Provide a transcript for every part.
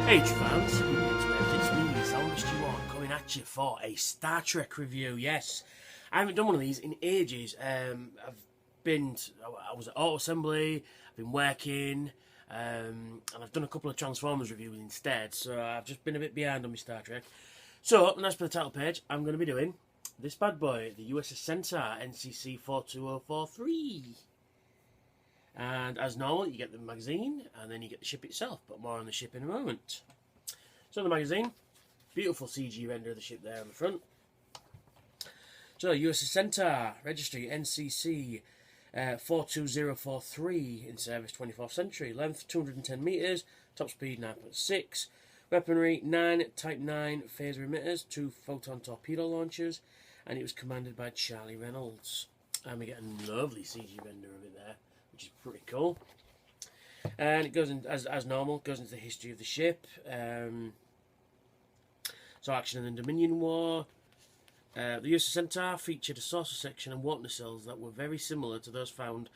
Hey fans, good internet, it's me, Sound Stewart, coming at you for a Star Trek review. Yes, I haven't done one of these in ages. I was at auto assembly, I've been working, and I've done a couple of Transformers reviews instead, so I've just been a bit behind on my Star Trek. So, as per the title page, I'm going to be doing this bad boy, the USS Centaur NCC-42043. And as normal, you get the magazine, and then you get the ship itself, but more on the ship in a moment. So the magazine, beautiful CG render of the ship there on the front. So USS Centaur, registry NCC 42043, in service 24th century, length 210 metres, top speed 9.6, weaponry 9 Type 9 phaser emitters, 2 photon torpedo launchers, and it was commanded by Charlie Reynolds. And we get a lovely CG render of it there, which is pretty cool. And it goes in, as normal, goes into the history of the ship. So action in the Dominion War. The USS Centaur featured a saucer section and water nacelles that were very similar to those found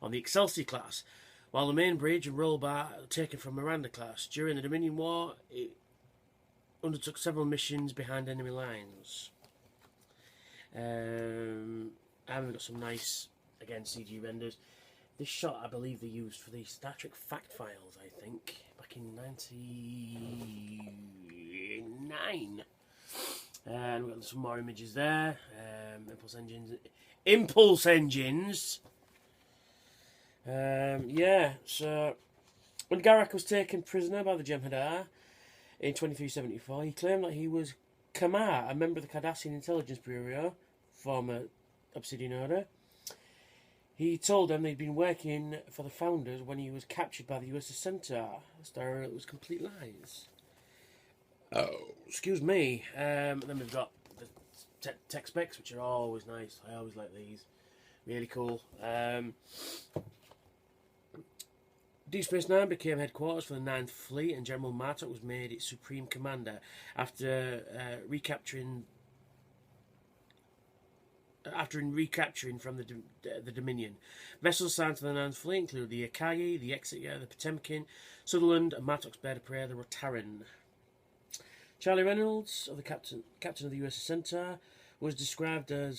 on the Excelsior class, while the main bridge and roll bar were taken from Miranda class. During the Dominion War, it undertook several missions behind enemy lines. And we've got some nice, again, CG renders. This shot, I believe, they used for the Star Trek fact files, I think, back in 1999. And we've got some more images there. Impulse engines. Yeah, so when Garak was taken prisoner by the Jem'Hadar in 2374, he claimed that he was Kamar, a member of the Cardassian Intelligence Bureau, former Obsidian Order. He told them they'd been working for the Founders when he was captured by the USS Centaur. It was complete lies. Oh, excuse me. Then we've got the tech specs, which are always nice. I always like these. Really cool. Deep Space Nine became headquarters for the 9th Fleet, and General Martok was made its supreme commander after recapturing from the Dominion. Vessels assigned to the 9th Fleet include the Akai, the Exeter, the Potemkin, Sutherland, and Martok's bird of prey, the Rotaran. Charlie Reynolds, of the captain of the USS Centaur, was described by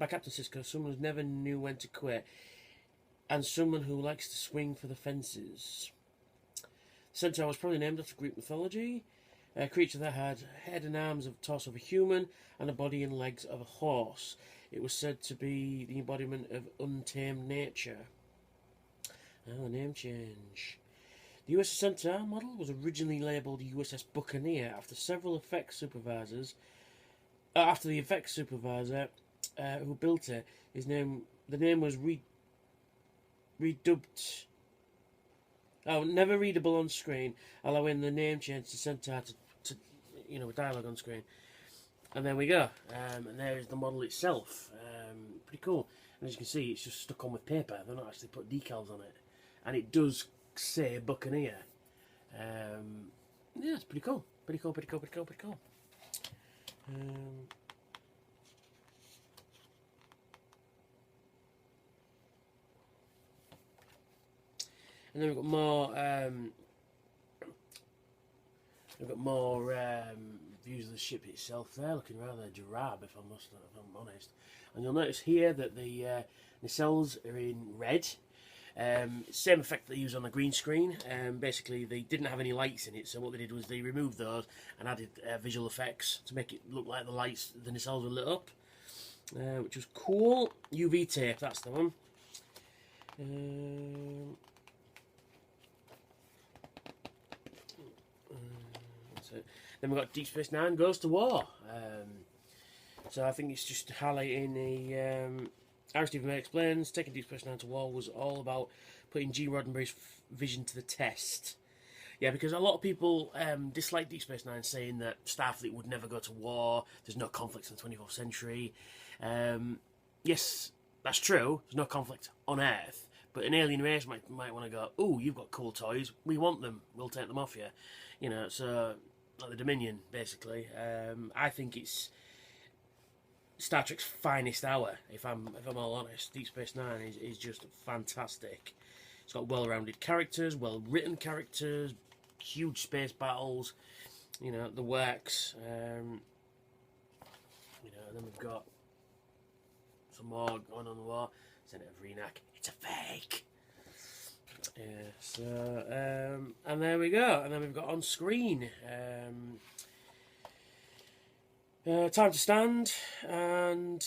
Captain Sisko as someone who never knew when to quit, and someone who likes to swing for the fences. Centaur was probably named after Greek mythology. A creature that had head and arms of torso of a human and a body and legs of a horse. It was said to be the embodiment of untamed nature. The name change. The USS Centaur model was originally labelled USS Buccaneer after the effects supervisor who built it, the name was redubbed. Never readable on screen, allowing the name change to Centaur to dialogue on screen. And there we go. And there is the model itself. Pretty cool. And as you can see, it's just stuck on with paper. They're not actually put decals on it. And it does say Buccaneer. Yeah, it's pretty cool. Pretty cool. And then we've got more views of the ship itself there, looking rather drab if I'm honest. And you'll notice here that the nacelles are in red. Same effect they use on the green screen. Basically, they didn't have any lights in it, so what they did was they removed those and added visual effects to make it look like the nacelles were lit up, which was cool. UV tape, that's the one. Then we've got Deep Space Nine Goes to War. So I think it's just highlighting Aristide May explains, taking Deep Space Nine to war was all about putting Gene Roddenberry's vision to the test. Yeah, because a lot of people dislike Deep Space Nine, saying that Starfleet would never go to war, there's no conflicts in the 24th century. Yes, that's true, there's no conflict on Earth, but an alien race might want to go, oh, you've got cool toys, we want them, we'll take them off you. So like the Dominion, basically. I think it's Star Trek's finest hour, if I'm all honest. Deep Space Nine is just fantastic. It's got well-rounded characters, well-written characters, huge space battles, you know, the works. You know, and then we've got some more going on the war. Senator Vreenak, it's a fake. Yeah, so and there we go, and then we've got on screen Time to Stand, and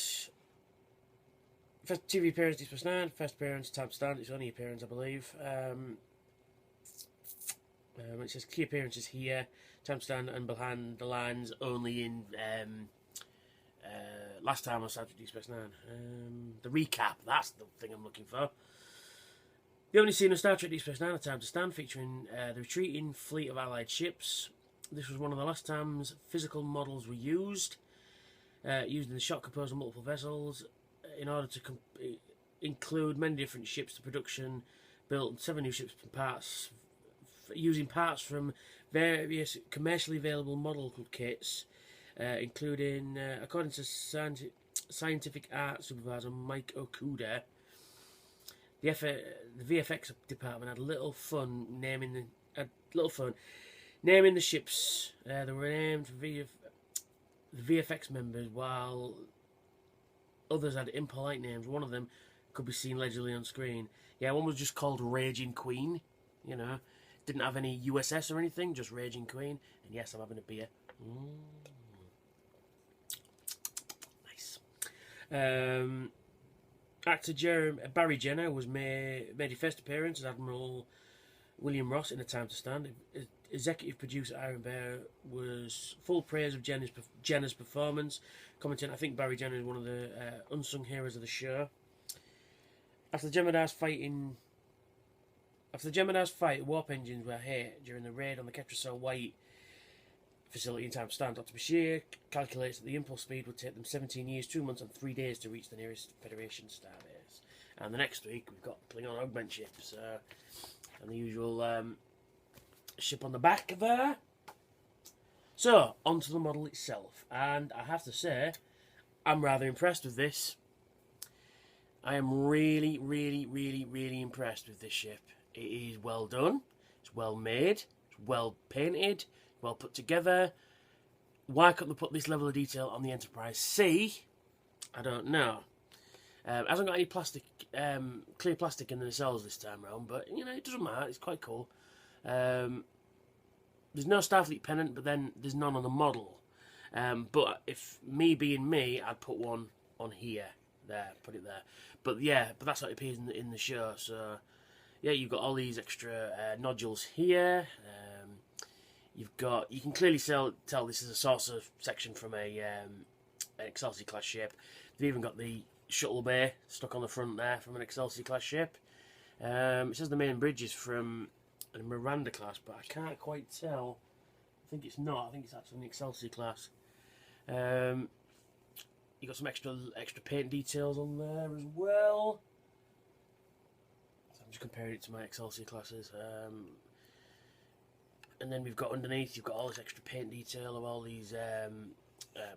first TV appearance Deep Space Nine, first appearance Time to Stand, it's only appearance I believe. It says key appearances here, Time to Stand and behind the lines only in last time on Star Trek Deep Space Nine. The recap, that's the thing I'm looking for. The only scene of Star Trek Deep Space Nine, A Time to Stand, featuring the retreating fleet of Allied ships. This was one of the last times physical models were used in the shot composed of multiple vessels in order to include many different ships. The production built 7 new ships and parts, using parts from various commercially available model kits, including, according to scientific art supervisor Mike Okuda, the VFX department had a little fun naming the ships. They were named for the VFX members, while others had impolite names. One of them could be seen legibly on screen. Yeah, one was just called Raging Queen. You know, didn't have any USS or anything, just Raging Queen. And yes, I'm having a beer. Nice. Actor Barry Jenner was made his first appearance as Admiral William Ross in A Time to Stand. Executive producer Aaron Bear was full praise of Jenner's performance, commenting, "I think Barry Jenner is one of the unsung heroes of the show." After the Gemini's fight, warp engines were hit during the raid on the Ketracel White facility in Time to Stand. Dr. Bashir calculates that the impulse speed would take them 17 years, 2 months and 3 days to reach the nearest Federation starbase. And the next week we've got Klingon augment ships and the usual ship on the back there. So, onto the model itself. And I have to say, I'm rather impressed with this. I am really, really, really, really impressed with this ship. It is well done, it's well made, it's well painted, well put together. Why couldn't they put this level of detail on the Enterprise C? I don't know. It hasn't got any plastic, clear plastic in the nacelles this time around, but you know, it doesn't matter, it's quite cool. There's no Starfleet pennant, but then there's none on the model. But if me being me, I'd put one on here, there, put it there. But yeah, but that's how it appears in the show. So yeah, you've got all these extra nodules here. You can clearly tell this is a saucer section from an Excelsior class ship. They've even got the shuttle bay stuck on the front there from an Excelsior class ship. It says the main bridge is from a Miranda class, but I can't quite tell. I think it's not. I think it's actually an Excelsior class. You got some extra paint details on there as well. So I'm just comparing it to my Excelsior classes. And then we've got underneath, you've got all this extra paint detail of all these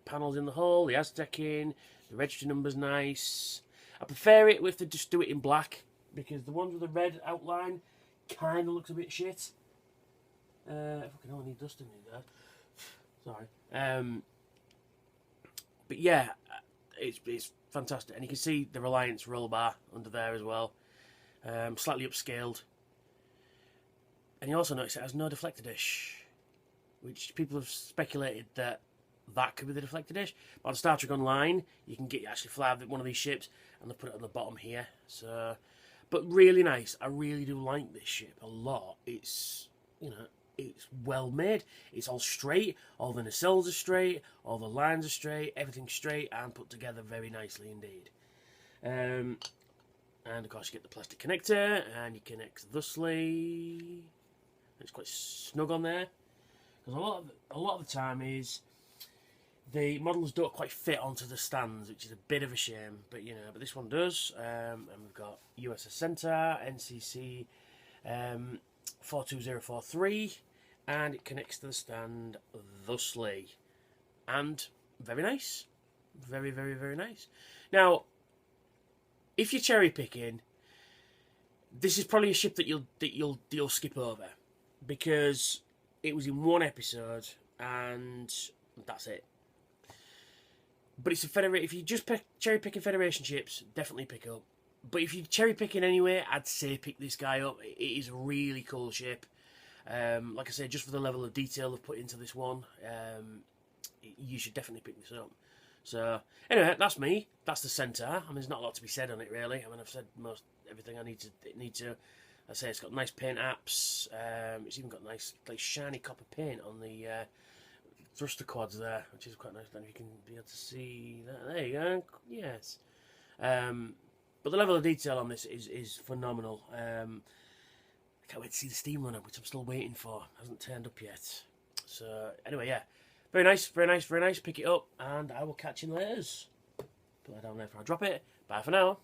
panels in the hull, the Aztecing, the register number's nice. I prefer it if they just do it in black, because the ones with the red outline kind of looks a bit shit. Fucking hell, I need dust in there. Sorry. But yeah, it's fantastic. And you can see the Reliance roll bar under there as well. Slightly upscaled. And you also notice it has no deflector dish, which people have speculated that could be the deflector dish. But on Star Trek Online, you can actually fly one of these ships, and they put it on the bottom here. So, but really nice. I really do like this ship a lot. It's, you know, it's well made. It's all straight. All the nacelles are straight. All the lines are straight. Everything's straight and put together very nicely indeed. And of course you get the plastic connector, and you connect thusly. It's quite snug on there, because a lot of the time is the models don't quite fit onto the stands, which is a bit of a shame. But you know, but this one does. And we've got USS Centaur NCC-42043, and it connects to the stand thusly, and very nice, very, very, very nice. Now, if you're cherry picking, this is probably a ship that you'll skip over, because it was in one episode, and that's it. But it's a if you just cherry picking Federation ships, definitely pick up. But if you're cherry picking anyway, I'd say pick this guy up. It is a really cool ship. Like I said, just for the level of detail they've put into this one, you should definitely pick this up. So anyway, that's me. That's the Centaur. I mean, there's not a lot to be said on it really. I mean, I've said most everything I need to. I say it's got nice paint apps. It's even got nice, like shiny copper paint on the thruster quads there, which is quite nice. Then you can be able to see that. There you go. Yes. But the level of detail on this is phenomenal. I can't wait to see the steam runner, which I'm still waiting for. Hasn't turned up yet. So anyway, yeah. Very nice, very nice, very nice. Pick it up, and I will catch you later. Put that down there before I drop it. Bye for now.